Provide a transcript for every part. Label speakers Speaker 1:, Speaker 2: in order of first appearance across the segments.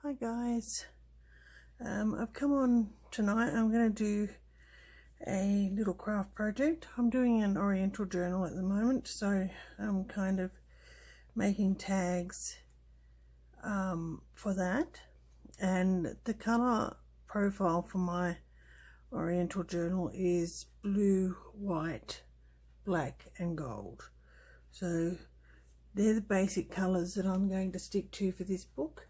Speaker 1: Hi guys, I've come on tonight. I'm going to do a little craft project. I'm doing an Oriental journal at the moment, so I'm kind of making tags for that, and the colour profile for my Oriental journal is blue, white, black and gold. So they're the basic colours that I'm going to stick to for this book.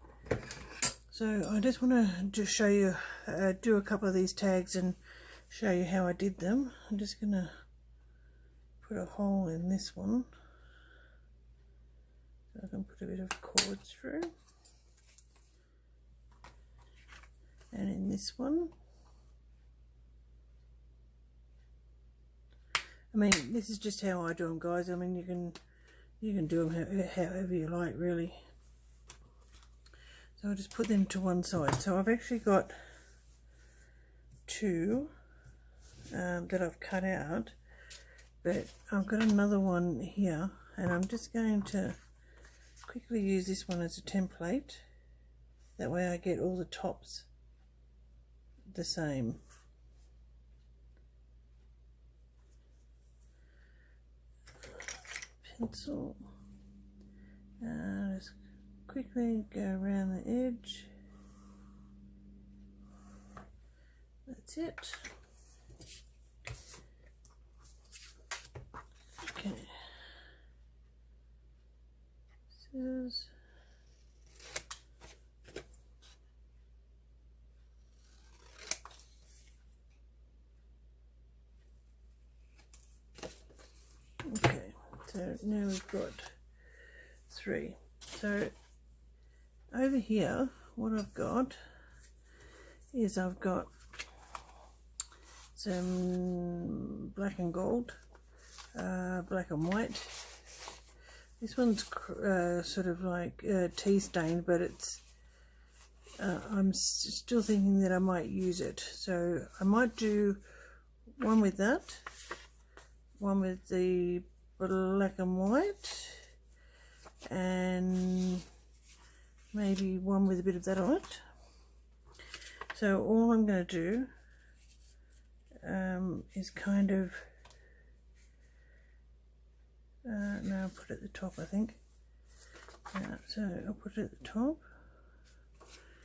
Speaker 1: So I just want to just show you, do a couple of these tags and show you how I did them. I'm just going to put a hole in this one so I can put a bit of cord through, and in this one. I mean, this is just how I do them, guys. I mean, you can do them however you like, really. So I'll just put them to one side. So I've actually got two that I've cut out, but I've got another one here, and I'm just going to quickly use this one as a template. That way I get all the tops the same. Pencil, just quickly go around the edge. That's it. Okay. Scissors. Okay, so now we've got three. So over here, what I've got is I've got some black and gold, black and white. This one's sort of like tea stained, but it's I'm still thinking that I might use it. So I might do one with that, one with the black and white, and maybe one with a bit of that on it. So all I'm going to do is kind of no, I'll put it at the top, I think. So I'll put it at the top.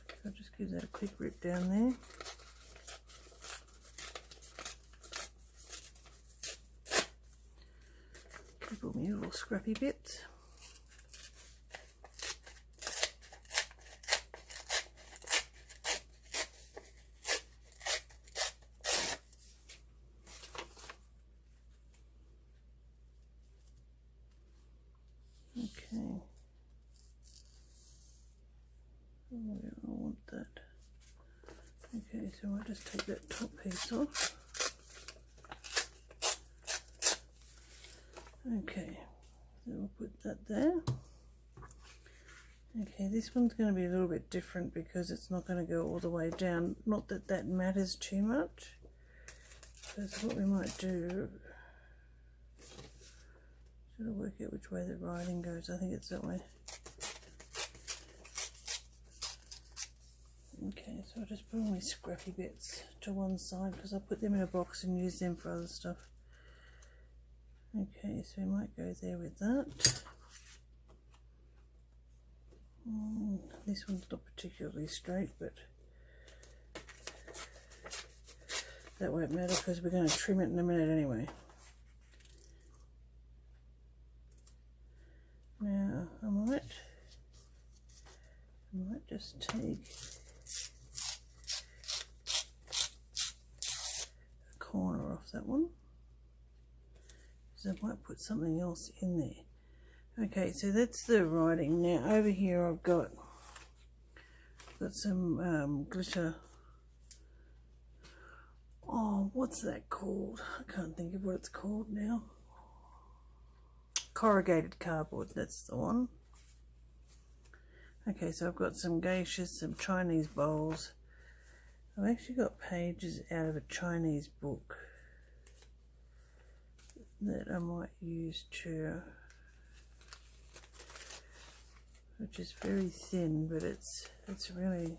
Speaker 1: So I'll just give that a quick rip down there. Keep all my little scrappy bits. Okay. Oh, yeah, I want that. Okay, so I'll just take that top piece off. Okay, so we'll put that there. Okay, this one's going to be a little bit different because it's not going to go all the way down. Not that that matters too much. That's what we might do. Should I work out which way the writing goes? I think it's that way. Okay, so I'll just put all my scrappy bits to one side because I'll put them in a box and use them for other stuff. Okay, so we might go there with that. This one's not particularly straight, but that won't matter because we're going to trim it in a minute anyway. Now I might just take a corner off that one, because I might put something else in there. Okay, so that's the writing. Now over here I've got some glitter. Oh, what's that called? I can't think of what it's called now. Corrugated cardboard, that's the one. Okay, so I've got some geishas, some Chinese bowls. I've actually got pages out of a Chinese book that I might use to which is very thin, but it's really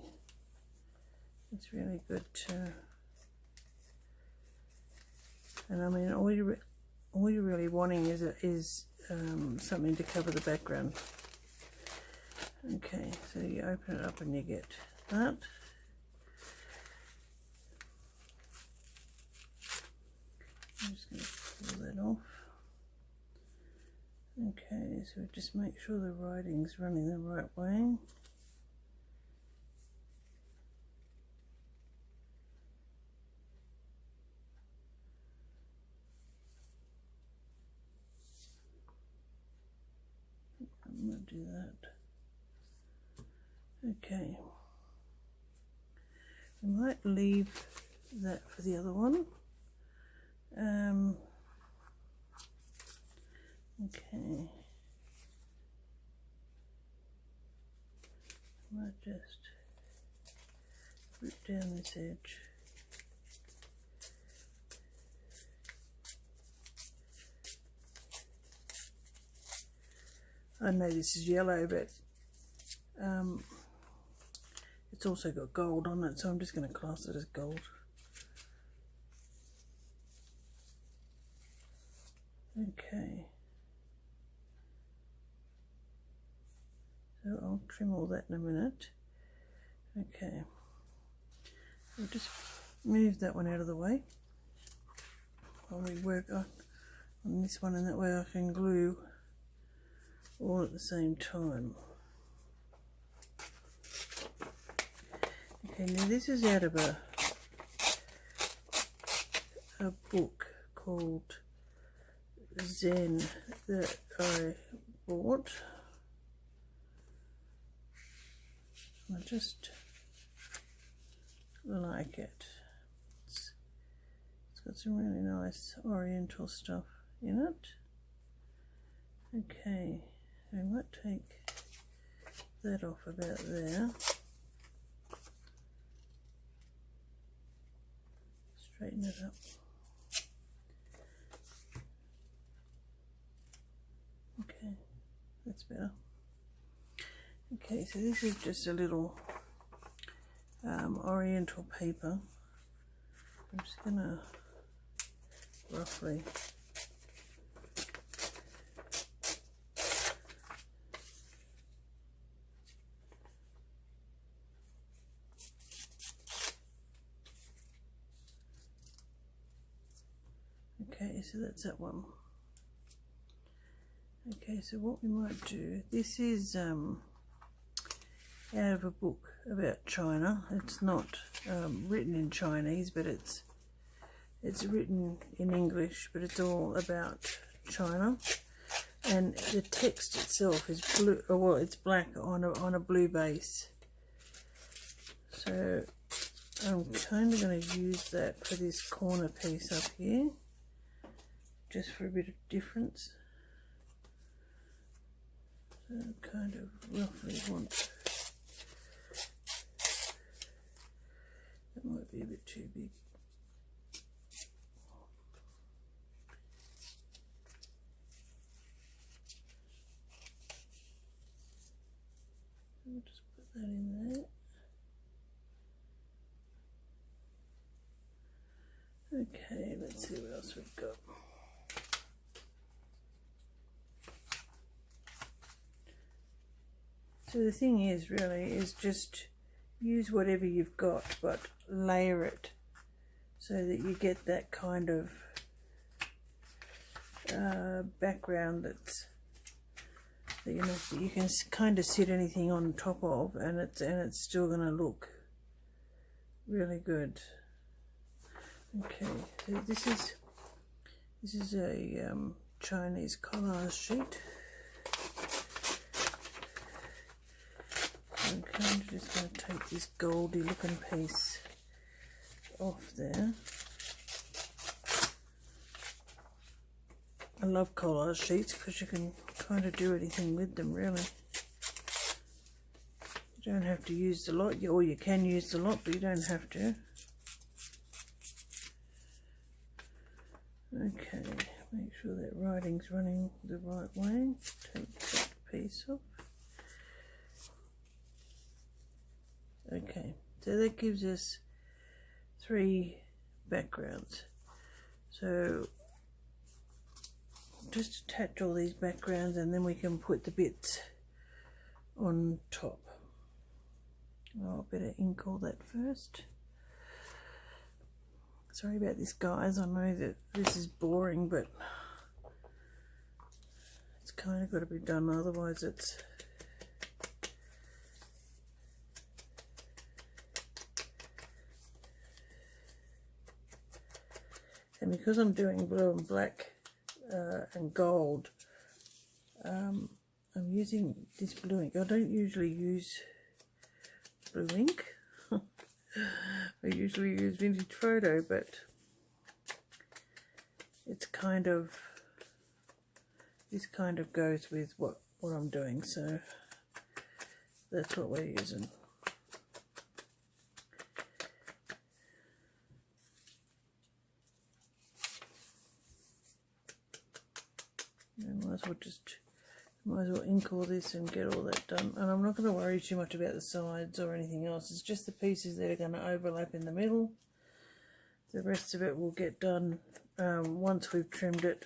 Speaker 1: good to. And I mean, all you're really wanting is something to cover the background. Okay, so you open it up and you get that. I'm just going to pull that off. Okay, so just make sure the writing's running the right way. I'm going to do that. Okay. We might leave that for the other one. Okay. I might just rip down this edge. I know this is yellow, but it's also got gold on it, so I'm just going to class it as gold. Okay. So I'll trim all that in a minute. Okay. We'll just move that one out of the way while we work on this one, and that way I can glue all at the same time. Okay, now this is out of a book called Zen that I bought. I just like it. It's got some really nice Oriental stuff in it. Okay, I might take that off about there. Straighten it up. Okay, that's better. Okay, so this is just a little Oriental paper. I'm just gonna roughly okay, so that's that one. Okay, so what we might do, this is out of a book about China. It's not written in Chinese, but it's written in English, but it's all about China. And the text itself is blue, or well, it's black on a blue base. So I'm kind of going to use that for this corner piece up here, just for a bit of difference. So I kind of roughly want, that might be a bit too big. I'll just put that in there. Okay, let's see what else we've got. So the thing is just use whatever you've got, but layer it so that you get that kind of background that you can kind of sit anything on top of, and it's still going to look really good. Okay, so this is a Chinese collage sheet. I'm kind of just going to take this goldy looking piece off there. I love collage sheets because you can kind of do anything with them, really. You don't have to use the lot, or you can use the lot, but you don't have to. Okay, make sure that writing's running the right way. Take that piece off. Okay, so that gives us 3 backgrounds. So just attach all these backgrounds and then we can put the bits on top. I'll better ink all that first. Sorry about this, guys. I know that this is boring, but it's kind of got to be done, otherwise it's and because I'm doing blue and black and gold, I'm using this blue ink. I don't usually use blue ink. I usually use Vintage Photo, but it's kind of, this kind of goes with what I'm doing, so that's what we're using. Might as well ink all this and get all that done. And I'm not going to worry too much about the sides or anything else. It's just the pieces that are going to overlap in the middle. The rest of it will get done once we've trimmed it.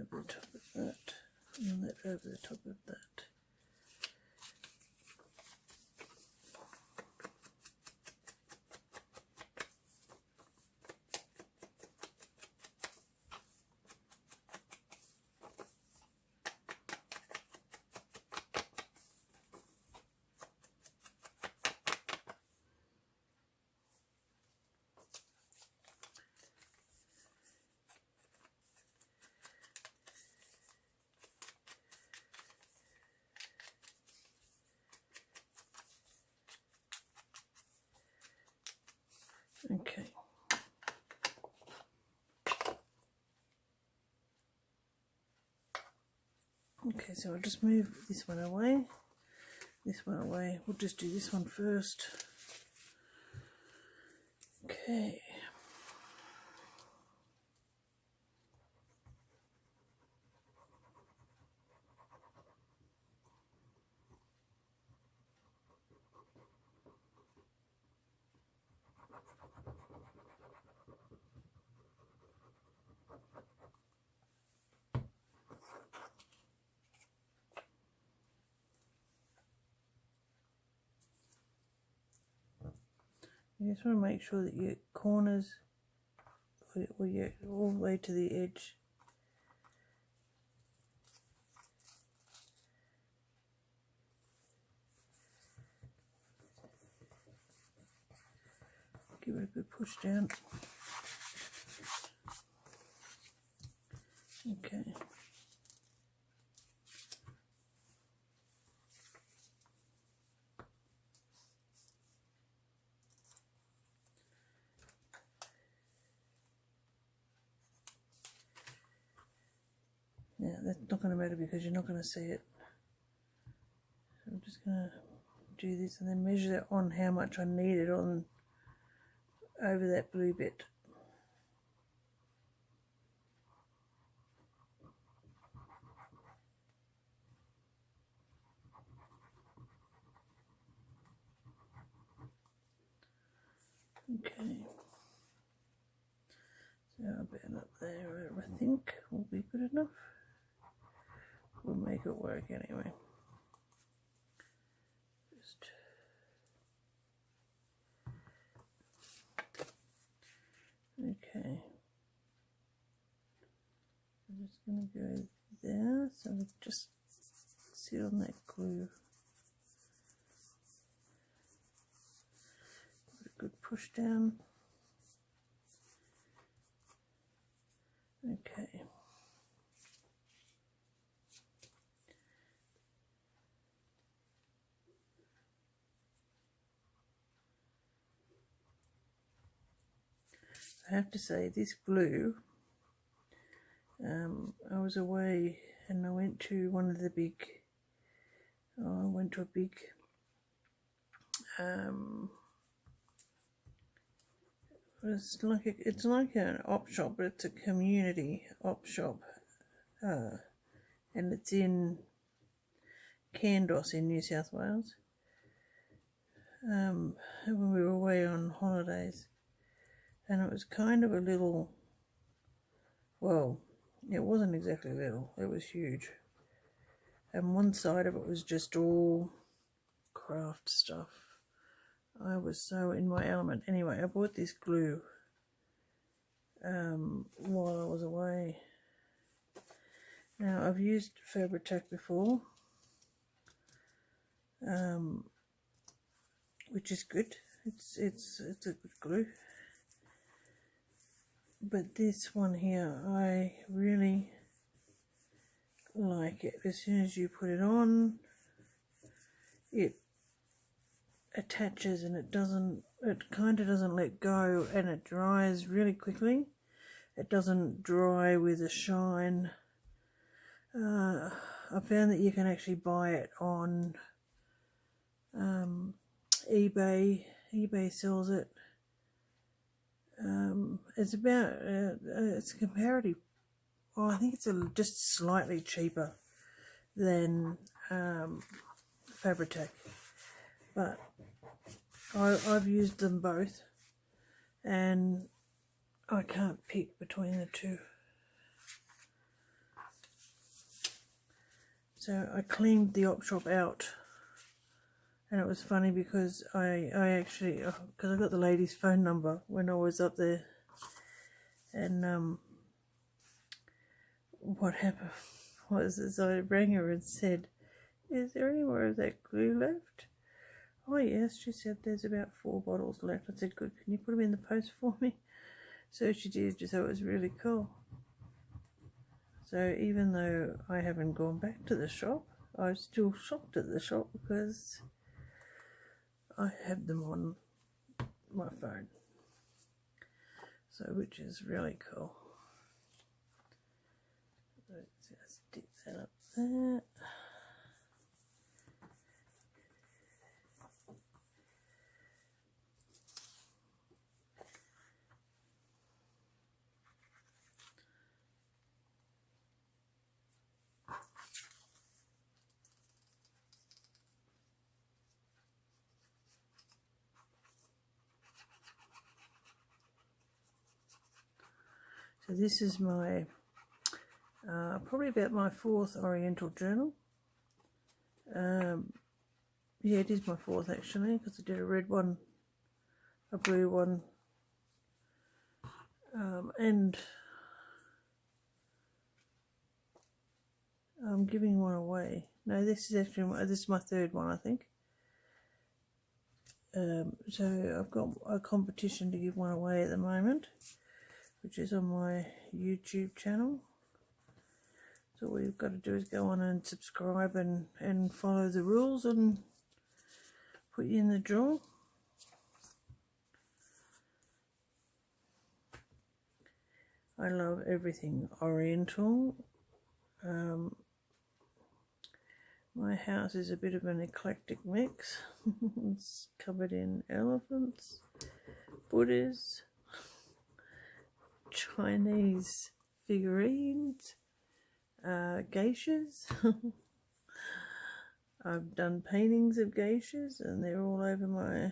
Speaker 1: Over the top of that, and that over the top of that. Okay. Okay, so I'll just move this one away. This one away. We'll just do this one first. Okay. You just want to make sure that your corners, or you're all the way to the edge. Give it a good push down. Okay. Yeah, that's not going to matter because you're not going to see it. So I'm just going to do this and then measure that on how much I need it on over that blue bit. Okay. So about up there, I think will be good enough. We'll make it work anyway. Just okay. I'm just going to go there, so we just sit on that glue. Put a good push down. Okay. I have to say this glue, I was away and I went to one of the big, I went to a big it's like an op shop, but it's a community op shop, and it's in Candos in New South Wales. When we were away on holidays, and it was kind of a little, well, it wasn't exactly little, it was huge, and one side of it was just all craft stuff. I was so in my element. Anyway, I bought this glue while I was away. Now, I've used Fabri-Tac before, which is good. It's a good glue. But this one here, I really like it. As soon as you put it on, it attaches and it kind of doesn't let go, and it dries really quickly. It doesn't dry with a shine. I found that you can actually buy it on eBay. eBay sells it. It's about it's comparative. Oh, I think it's just slightly cheaper than Fabri-Tac, but I've used them both, and I can't pick between the two. So I cleaned the op shop out, and it was funny because I actually, because I got the lady's phone number when I was up there, and what happened was I rang her and said, "Is there any more of that glue left?" "Oh yes," she said, "there's about 4 bottles left." I said, "Good, can you put them in the post for me?" So she did, so it was really cool. So even though I haven't gone back to the shop, I was still shopped at the shop because I have them on my phone. So, which is really cool. Let's just stick that up there. So this is my, probably about my 4th Oriental journal. Yeah, it is my 4th actually, because I did a red one, a blue one, and I'm giving one away. No, this is actually this is my 3rd one, I think. So I've got a competition to give one away at the moment, which is on my YouTube channel. So all you've got to do is go on and subscribe and follow the rules and put you in the draw. I love everything Oriental. My house is a bit of an eclectic mix. It's covered in elephants, Buddhas, Chinese figurines, geishas. I've done paintings of geishas and they're all over my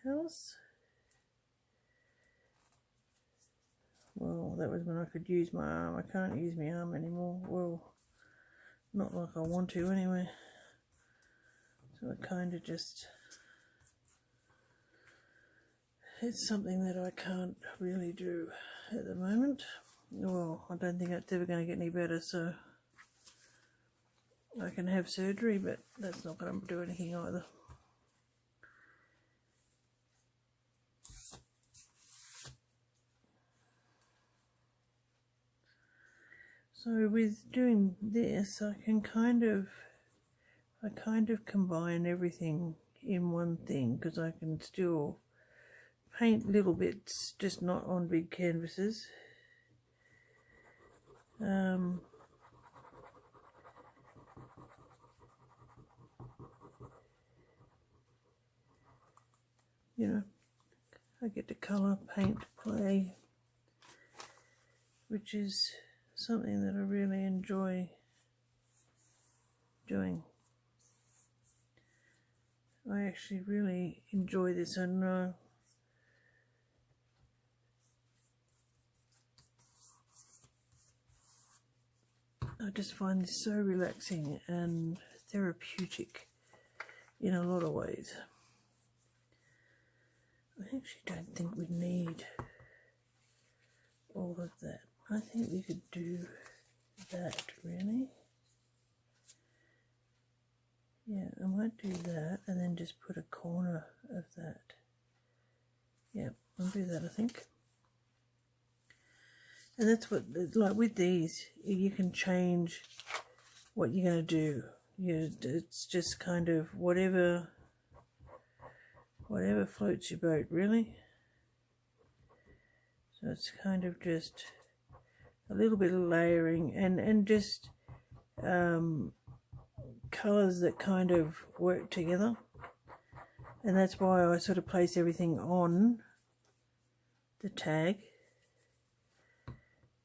Speaker 1: house. Well, that was when I could use my arm. I can't use my arm anymore. Well, not like I want to anyway. So I kind of just, it's something that I can't really do at the moment. Well, I don't think it's ever going to get any better, so I can have surgery, but that's not going to do anything either. So with doing this, I kind of combine everything in one thing, because I can still paint little bits, just not on big canvases. You know, I get to colour, paint, play, which is something that I really enjoy doing. I actually really enjoy this, and I just find this so relaxing and therapeutic in a lot of ways. I actually don't think we need all of that. I think we could do that, really. Yeah, I might do that and then just put a corner of that. Yeah, I'll do that, I think. And that's what, like with these, you can change what you're going to do. It's just kind of whatever floats your boat, really. So it's kind of just a little bit of layering and just colours that kind of work together. And that's why I sort of place everything on the tag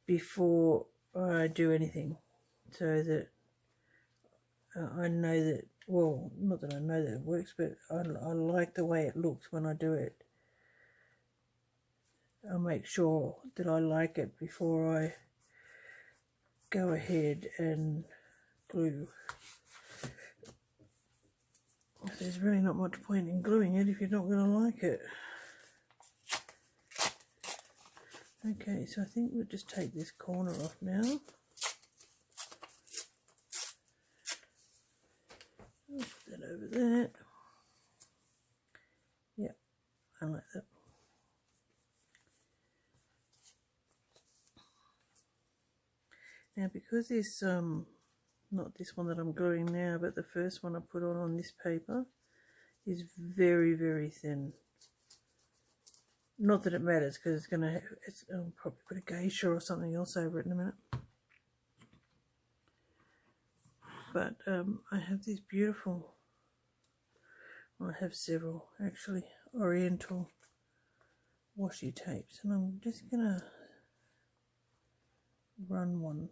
Speaker 1: before I do anything, so that I know that, well, not that I know that it works, but I like the way it looks when I do it. I'll make sure that I like it before I go ahead and glue. There's really not much point in gluing it if you're not going to like it. Okay, so I think we'll just take this corner off now. I'll put that over there. Yep, I like that. Now, because this, not this one that I'm gluing now, but the first one I put on this paper is very, very thin. Not that it matters, because it's going to, I'll probably put a geisha or something else over it in a minute. But I have these beautiful, well, I have several actually, Oriental washi tapes, and I'm just going to run one.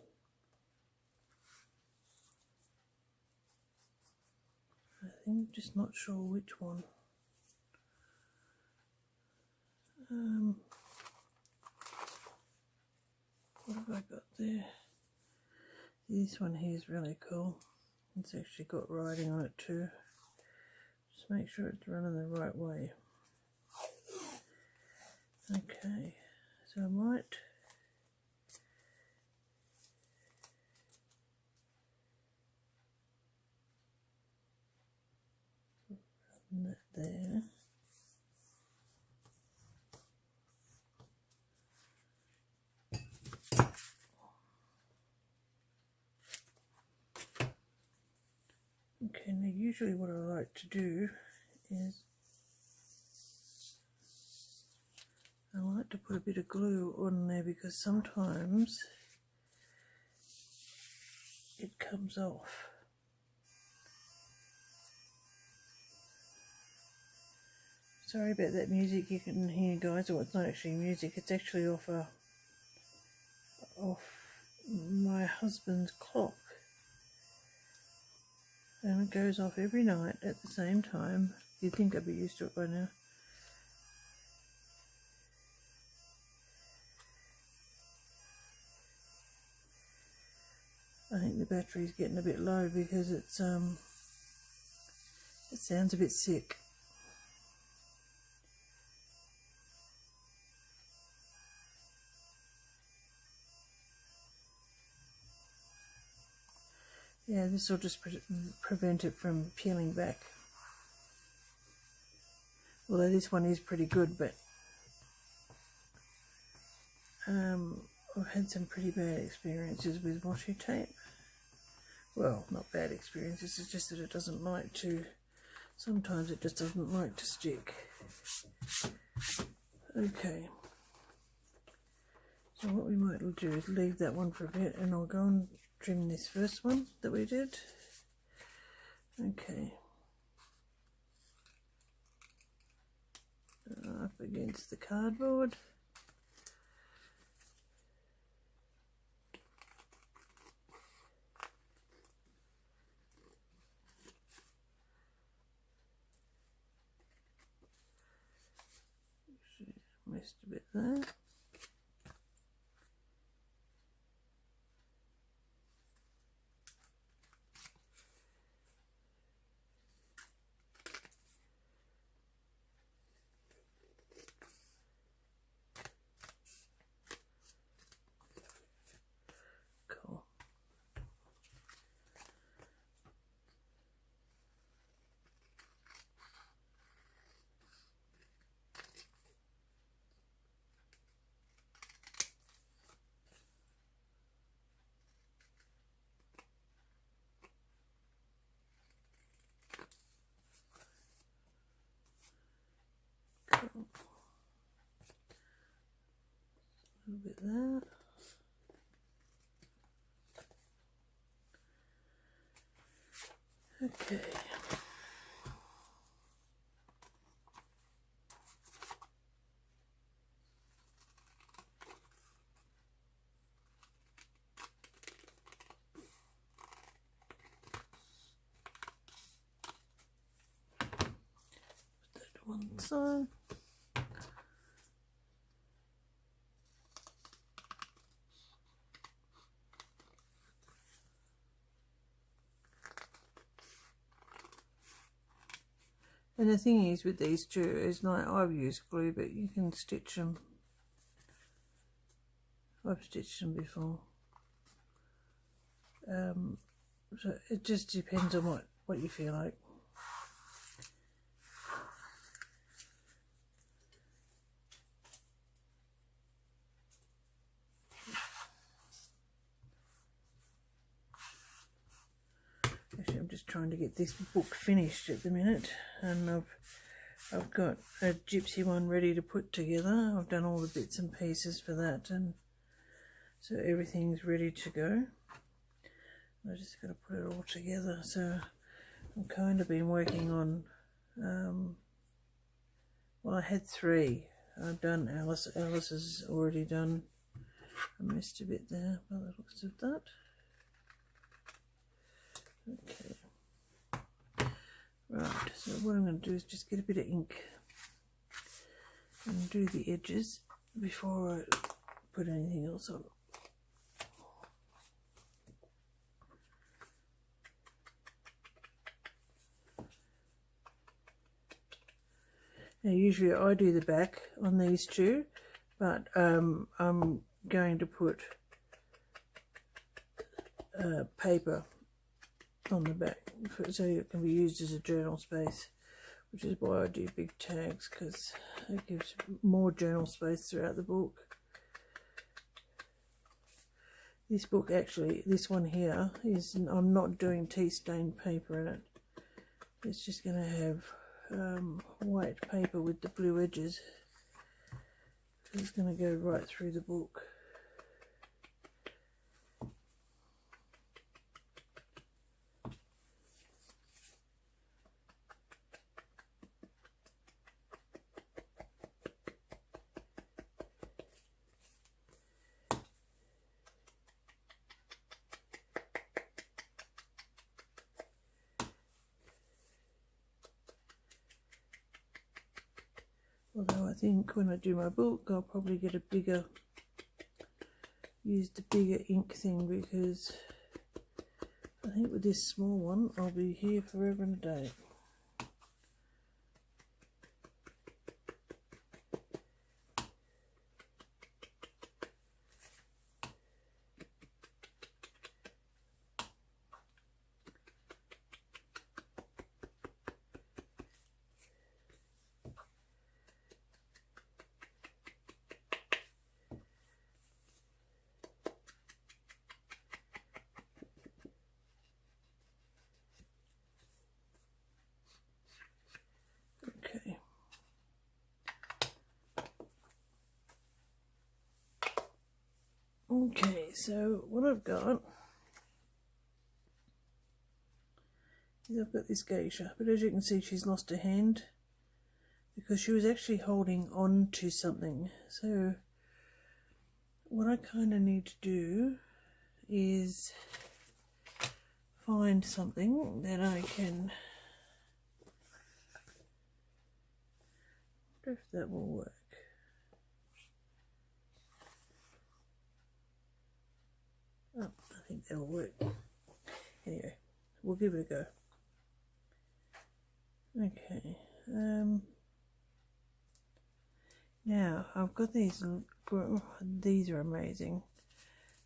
Speaker 1: I think I'm just not sure which one. What have I got there? This one here is really cool. It's actually got writing on it too. Just make sure it's running the right way. Okay, so I might run that there. Okay, now usually what I like to do is I like to put a bit of glue on there, because sometimes it comes off. Sorry about that music you can hear, guys. Or it's not actually music, it's actually off my husband's clock. And it goes off every night at the same time. You'd think I'd be used to it by now. I think the battery's getting a bit low because it's it sounds a bit sick. Yeah, this will just prevent it from peeling back. Although this one is pretty good, but I've had some pretty bad experiences with washi tape. Well, not bad experiences, it's just that it doesn't like to, sometimes it just doesn't like to stick. Okay, so what we might do is leave that one for a bit, and I'll go and trim this first one that we did. Okay, up against the cardboard. Missed a bit there. Cool. Cool. A little bit there. Okay. Put that to one side. And the thing is with these two is, like, I've used glue, but you can stitch them. I've stitched them before. So it just depends on what you feel like. Actually, I'm just trying to get this book finished at the minute, and I've got a gypsy one ready to put together. I've done all the bits and pieces for that, and so everything's ready to go. I just got to put it all together. So I've kind of been working on, well, I had 3. I've done Alice. Alice is already done. I missed a bit there by the looks of that. Okay. Right, so what I'm going to do is just get a bit of ink and do the edges before I put anything else on. Now usually I do the back on these two, but I'm going to put paper on the back so it can be used as a journal space, which is why I do big tags, because it gives more journal space throughout the book. This book, actually, this one here, is, I'm not doing tea stained paper in it. It's just going to have white paper with the blue edges. It's going to go right through the book. Although I think when I do my book, I'll probably get a bigger, use the bigger ink thing, because I think with this small one, I'll be here forever and a day. Okay, so what I've got is I've got this geisha, but as you can see she's lost her hand because she was actually holding on to something. So what I kind of need to do is find something that I can, I wonder if that will work. Oh, I think that'll work. Anyway, we'll give it a go. Okay, now I've got these are amazing.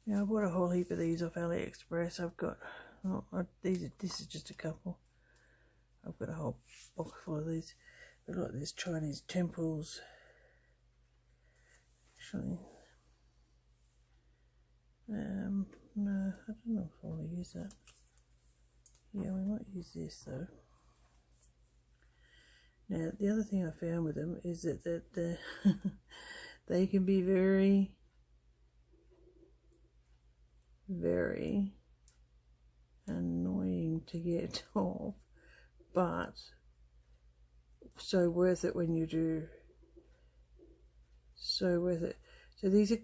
Speaker 1: Now I bought a whole heap of these off AliExpress. I've got, this is just a couple. I've got a whole box full of these. They've got these Chinese temples. Actually, no, I don't know if I want to use that. Yeah, we might use this though. Now, the other thing I found with them is that they can be very, very annoying to get off, but so worth it when you do. So worth it. So these are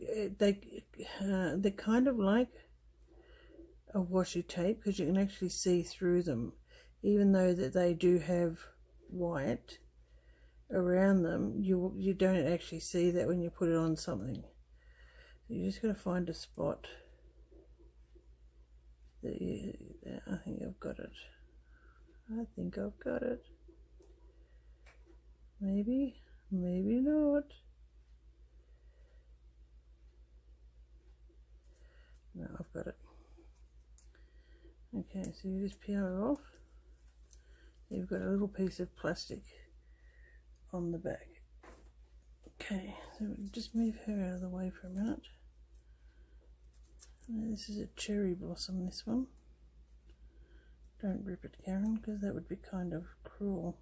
Speaker 1: they're kind of like a washi tape because you can actually see through them, even though that they do have white around them. You don't actually see that when you put it on something. So you just got to find a spot that I think I've got it. I think I've got it. Maybe not. No, I've got it. Okay, so you just peel it off. You've got a little piece of plastic on the back. Okay, so just move her out of the way for a minute. This is a cherry blossom, this one. Don't rip it, Karen, because that would be kind of cruel.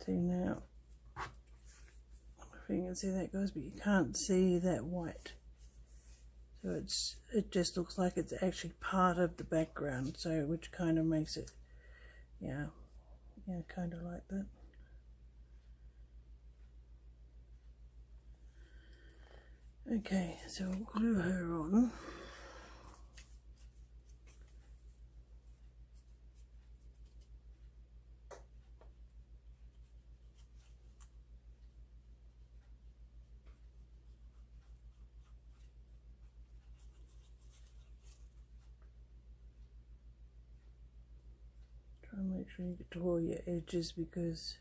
Speaker 1: See now, I don't know if you can see that, guys, but you can't see that white. So it just looks like it's actually part of the background, so which kind of makes it, yeah, kind of like that. Okay, so we'll glue her on. Try and make sure you get to all your edges, because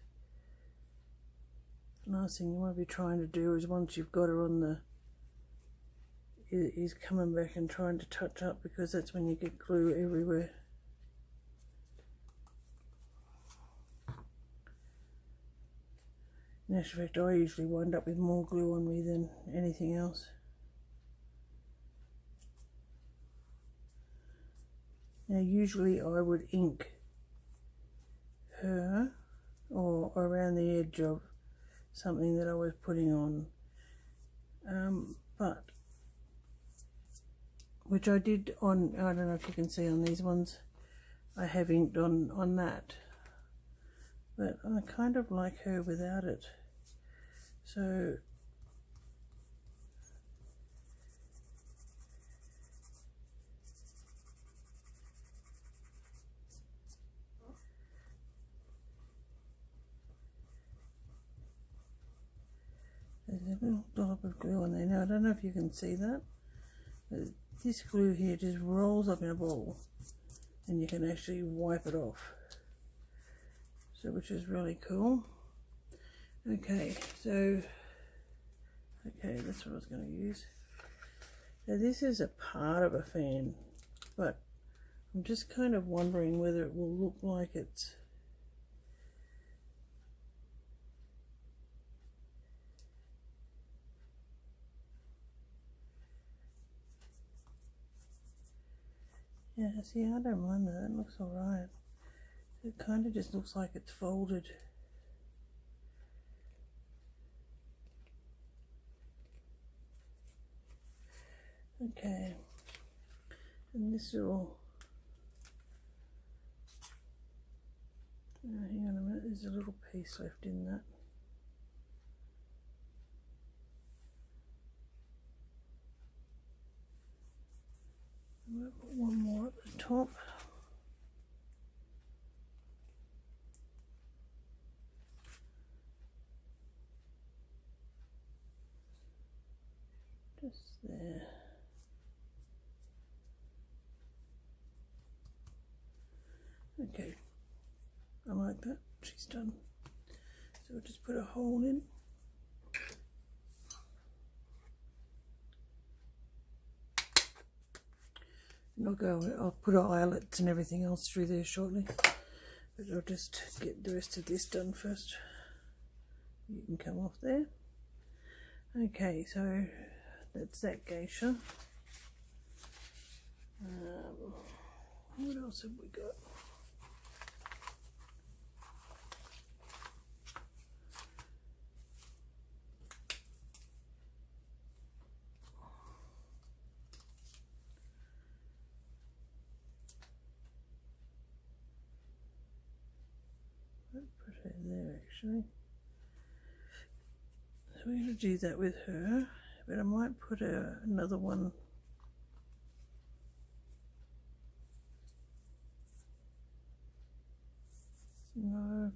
Speaker 1: the last thing you want to be trying to do is, once you've got her on the, is coming back and trying to touch up, because that's when you get glue everywhere. In actual fact, I usually wind up with more glue on me than anything else. Now usually I would ink her or around the edge of something that I was putting on, but which I did on, I don't know if you can see on these ones, I have inked on that, but I kind of like her without it. So there's a little dollop of glue on there. Now I don't know if you can see that, but this glue here just rolls up in a ball and you can actually wipe it off, so which is really cool. Okay, so Okay, that's what I was going to use. Now this is a part of a fan, but I'm just kind of wondering whether it will look like it's see, I don't mind that. It looks alright. It kind of just looks like it's folded. Okay, and this will, hang on a minute, there's a little piece left in that. I'm going to put one more at the top. Just there. Okay, I like that. She's done. So we'll just put a hole in. And I'll put eyelets and everything else through there shortly. But I'll just get the rest of this done first. You can come off there. Okay, so that's that geisha. What else have we got? I'll put her there actually. So we're going to do that with her, but I might put another one. No.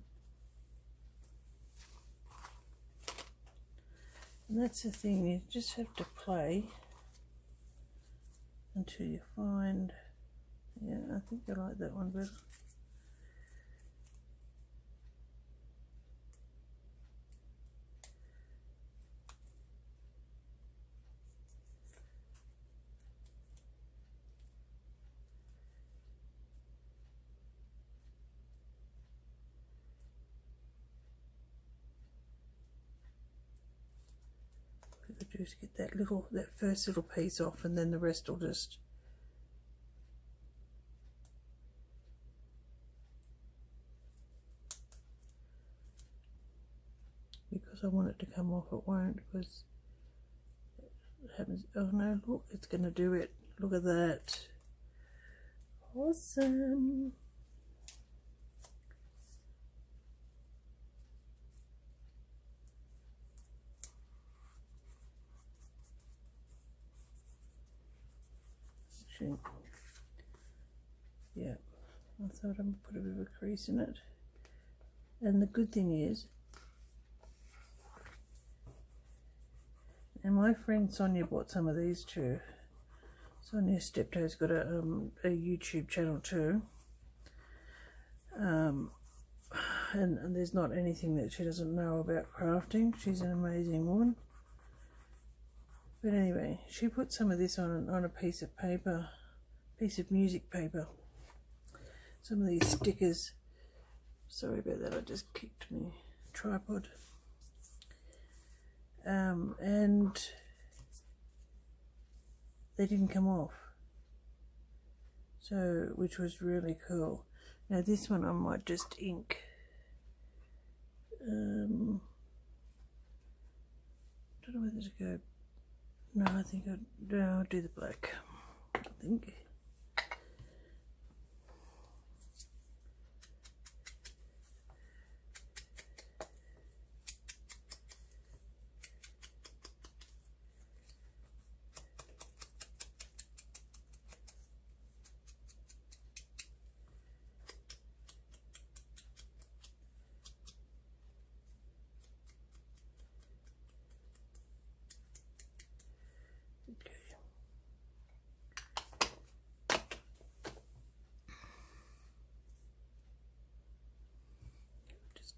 Speaker 1: And that's the thing, you just have to play until you find, yeah, I think I like that one better. Just get that first little piece off, and then the rest will just because I want it to come off, it won't, because it happens. Oh no, look, it's gonna do it. Look at that. Awesome. Yeah, I thought I'd put a bit of a crease in it. And the good thing is, and my friend Sonia bought some of these too. Sonia Steptoe's got a YouTube channel too. And there's not anything that she doesn't know about crafting. She's an amazing woman. But anyway, she put some of this on a piece of paper, piece of music paper. Some of these stickers. Sorry about that, I just kicked my tripod. And they didn't come off. So, which was really cool. Now this one I might just ink. Don't know whether to go. No, I think I'll do the black. I think.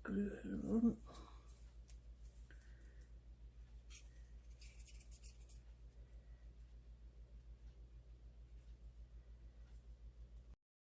Speaker 1: Glue her on.